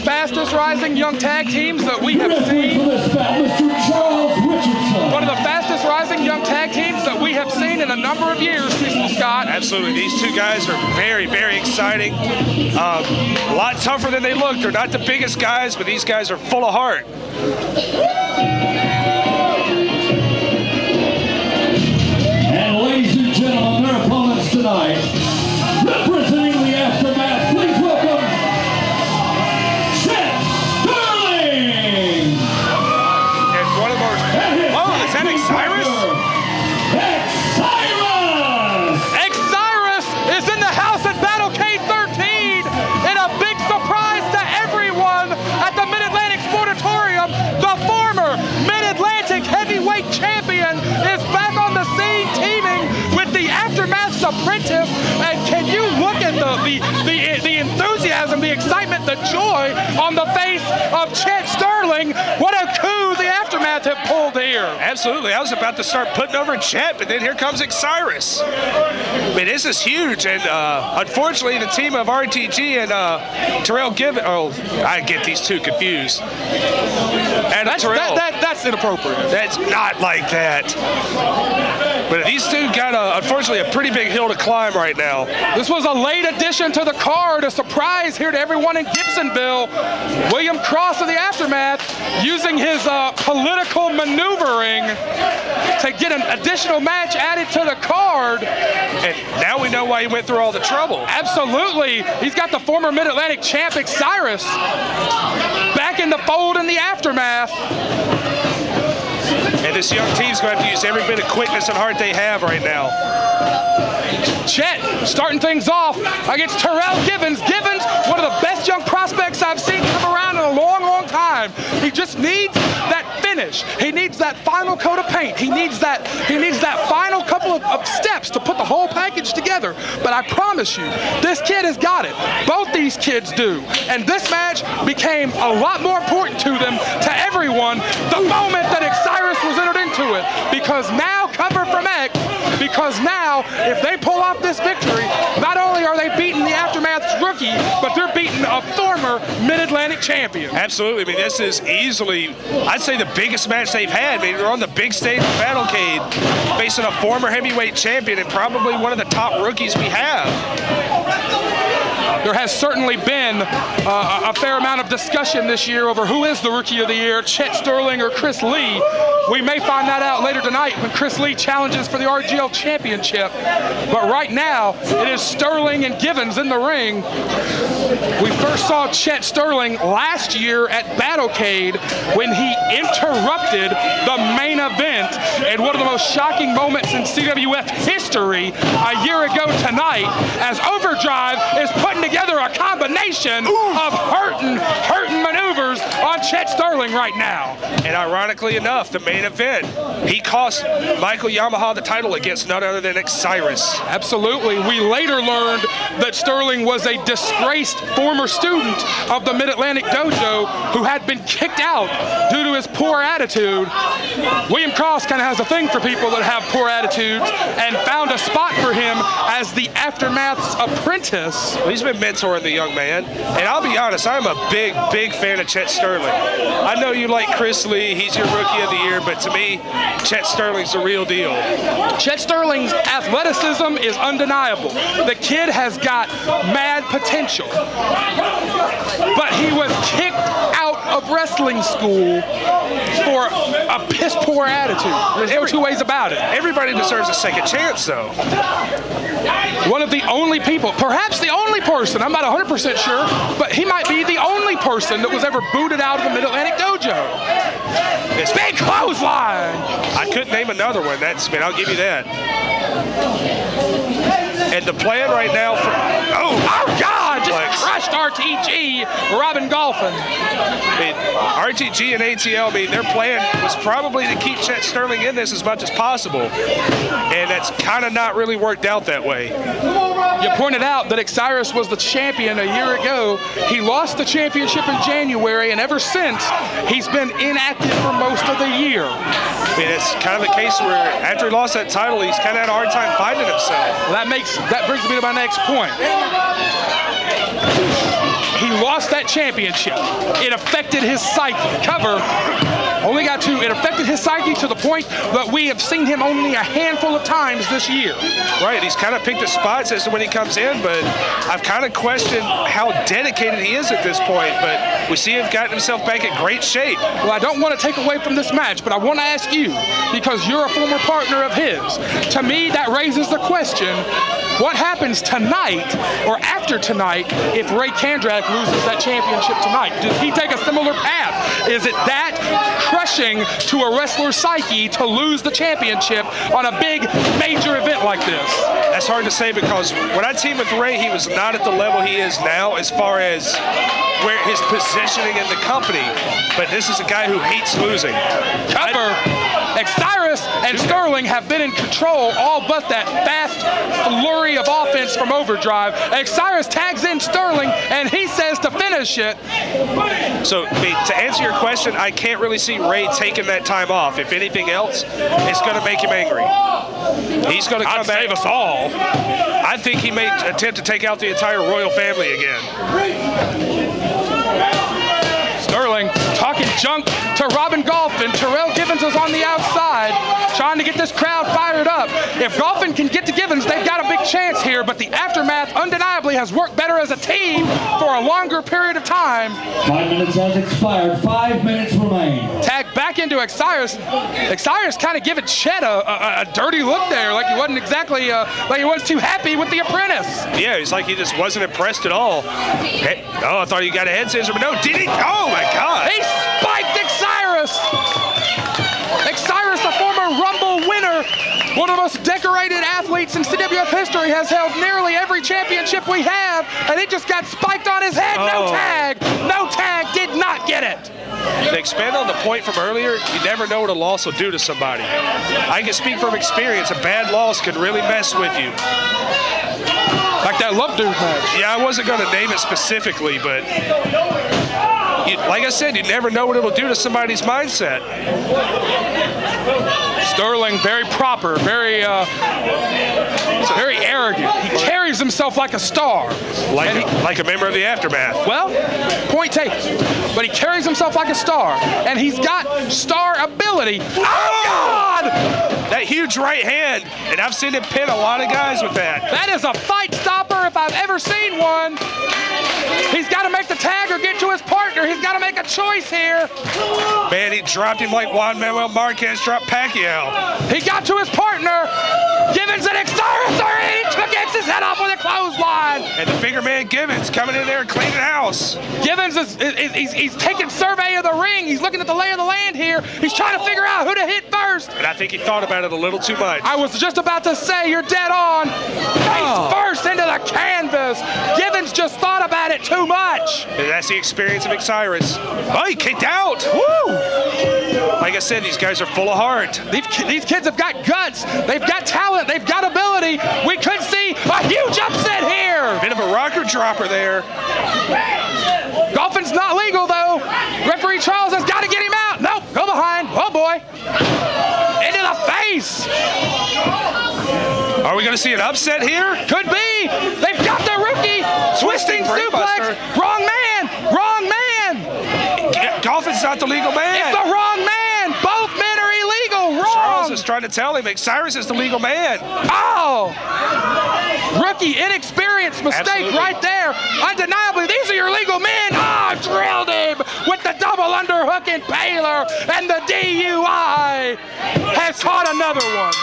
fastest rising young tag teams that we have seen. One of the fastest rising young tag teams that we have seen in a number of years, Mr. Scott. Absolutely. These two guys are very, very exciting. A lot tougher than they look. They're not the biggest guys, but these guys are full of heart. And ladies and gentlemen, their opponents tonight, representing the Aftermath, please welcome Chet Sterling! And one of our... Oh, is that Xsiris? Xsiris is in the house at Battlecade XIII in a big surprise to everyone at the Mid-Atlantic Sportatorium. The former Mid-Atlantic heavyweight champion is back on the scene, teaming with the Aftermath's apprentice. And can you look at the enthusiasm, the excitement, the joy on the face of Chet Sterling? What a coup the Aftermath have pulled here. Absolutely. I was about to start putting over Chet, but then here comes Xsiris. I mean, this is huge, and unfortunately, the team of RTG and Terrell Given. Oh, I get these two confused. And Terrell. That's inappropriate. That's not like that. But these two got, unfortunately, a pretty big hill to climb right now. This was a late addition to the card, a surprise here to everyone in Gibsonville. William Cross of the Aftermath using his political maneuvering to get an additional match added to the card. And now we know why he went through all the trouble. Absolutely. He's got the former Mid-Atlantic champ Xsiris back in the fold in the Aftermath. And this young team's going to have to use every bit of quickness and heart they have right now. Chet starting things off against Terrell Givens. Givens, one of the best young prospects I've seen come around in a long, long time. He just needs that finish. He needs that final coat of paint. He needs that final couple of steps to put the whole package together. But I promise you, this kid has got it. Both these kids do. And this match became a lot more important to them, to everyone, the moment that Xsiris was entered into it. Because now, cover from X, because now, if they pull off this victory, not only are they beating the Aftermath's rookie, but they're beating a former Mid-Atlantic champion. Absolutely. I mean, this is easily, I'd say, the biggest match they've had. I mean, they're on the big stage of Battlecade, facing a former heavyweight champion and probably one of the top rookies we have. There has certainly been a fair amount of discussion this year over who is the Rookie of the Year, Chet Sterling or Chris Lee. We may find that out later tonight when Chris Lee challenges for the RGL Championship. But right now, it is Sterling and Givens in the ring. We first saw Chet Sterling last year at Battlecade when he interrupted the main event in one of the most shocking moments in CWF history a year ago tonight, as Overdrive is putting together a combination of hurting maneuvers on Chet Sterling right now. And ironically enough, the main event, he cost Michael Yamaha the title against none other than Xsiris. Absolutely. We later learned that Sterling was a disgraced former student of the Mid-Atlantic Dojo who had been kicked out due to his poor attitude. William Cross kind of has a thing for people that have poor attitudes and found a spot for him as the Aftermath's apprentice. Well, he's been mentoring the young man, and I'll be honest, I'm a big fan of Chet Sterling. I know you like Chris Lee, he's your Rookie of the Year, but to me, Chet Sterling's the real deal. Chet Sterling's athleticism is undeniable. The kid has got mad potential, but he was kicked out of wrestling school for a piss poor attitude. There's no two ways about it. Everybody deserves a second chance, though. One of the only people, perhaps the only person, I'm not 100% sure, but he might be the only person that was ever booted out of the Mid-Atlantic Dojo. It's big clothesline. I couldn't name another one. I'll give you that. And the plan right now for... Oh God! Just crushed RTG, Robyn Golphin. I mean, RTG and ATL, their plan was probably to keep Chet Sterling in this as much as possible. And that's kind of not really worked out that way. You pointed out that Xsiris was the champion a year ago. He lost the championship in January, and ever since, he's been inactive for most of the year. I mean, it's kind of the case where after he lost that title, he's kind of had a hard time finding himself. Well, that brings me to my next point. He lost that championship. It affected his psyche. It affected his psyche to the point that we have seen him only a handful of times this year. Right, he's kind of picked his spots as to when he comes in, but I've kind of questioned how dedicated he is at this point, but we see him gotten himself back in great shape. Well, I don't want to take away from this match, but I want to ask you, because you're a former partner of his, to me that raises the question, what happens tonight or after tonight if Ray Kandrak loses that championship tonight? Does he take a similar path? Is it that crushing to a wrestler's psyche to lose the championship on a big major event like this? That's hard to say, because when I teamed with Ray, he was not at the level he is now as far as where his positioning in the company, but this is a guy who hates losing. Cover. Xsiris and Sterling have been in control all but that fast flurry of offense from Overdrive. Xsiris tags in Sterling, and he says to finish it. So, to answer your question, I can't really see Ray taking that time off. If anything else, it's going to make him angry. He's going to come back. Save us all. I think he may attempt to take out the entire royal family again. Sterling talking junk to Robyn Golphin. Terrell Givens is on the outside trying to get this crowd fired up. If Golphin can get to Givens, they've got a big chance here, but the aftermath undeniably has worked better as a team for a longer period of time. 5 minutes has expired. 5 minutes remain. Tag back into Xsiris. Xsiris kind of giving Chet a dirty look there, like he wasn't exactly, like he wasn't too happy with the apprentice. Yeah, it's like he just wasn't impressed at all. Hey, oh, I thought he got a head scissor, but no, did he? Oh my God. He spiked Xsiris. Xsiris, a former Rumble winner, one of the most decorated athletes in CWF history, has held nearly every championship we have, and he just got spiked on his head. No tag. No tag. Did not get it. To expand on the point from earlier, you never know what a loss will do to somebody. I can speak from experience. A bad loss can really mess with you. Like that Love Dude match. Yeah, I wasn't going to name it specifically, but like I said, you never know what it'll do to somebody's mindset. Sterling, very proper, very arrogant. He carries himself like a star. Like a member of the Aftermath. Well, point taken. But he carries himself like a star, and he's got star ability. Oh, God! That huge right hand, and I've seen him pin a lot of guys with that. That is a fight stopper if I've ever seen one. He's got to make the tag or get to his partner. He's got to make a choice here. Man, he dropped him like Juan Manuel Marquez dropped Pacquiao. He got to his partner. Givens and Xsiris are in. He took X's head off with a clothesline. And the bigger man Givens coming in there and cleaning house. Givens he's taking survey of the ring. He's looking at the lay of the land here. He's trying to figure out who to hit first. And I think he thought about it a little too much. I was just about to say, you're dead on. Face first into the canvas. Givens just thought about it too much. And that's the experience of Xsiris. Oh, he kicked out. Woo! Like I said, these guys are full of heart. These kids have got guts. They've got talent. They've got ability. We could see a huge upset here. Bit of a rocker dropper there. Golphin's not legal, though. Referee Charles has got to get him out. Nope, go behind. Oh, boy. Into the face. Are we going to see an upset here? Could be. They've got the rookie. Twisting suplex. Wrong man. Wrong man. Golphin's not the legal man. It's the wrong man. Both men are illegal. Wrong. Charles is trying to tell him Xsiris is the legal man. Oh. Rookie inexperience mistake. Absolutely. Right there. Undeniably, these are your legal men. Drilled him with the double underhook impaler, and the DUI has caught another one.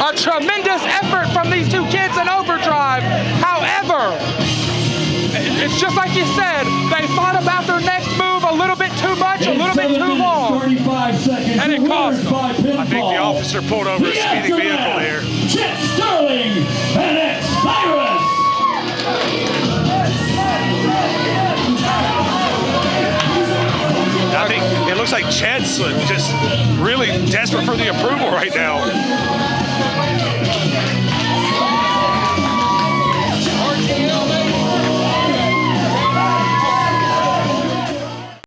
A tremendous effort from these two kids in Overdrive. However, it's just like you said, they thought about their next move a little bit too much, a little bit too long. 35 seconds. And it cost them. I think the officer pulled over a speeding vehicle there. Chet Sterling and Xsiris. I think it looks like Chet's just really desperate for the approval right now.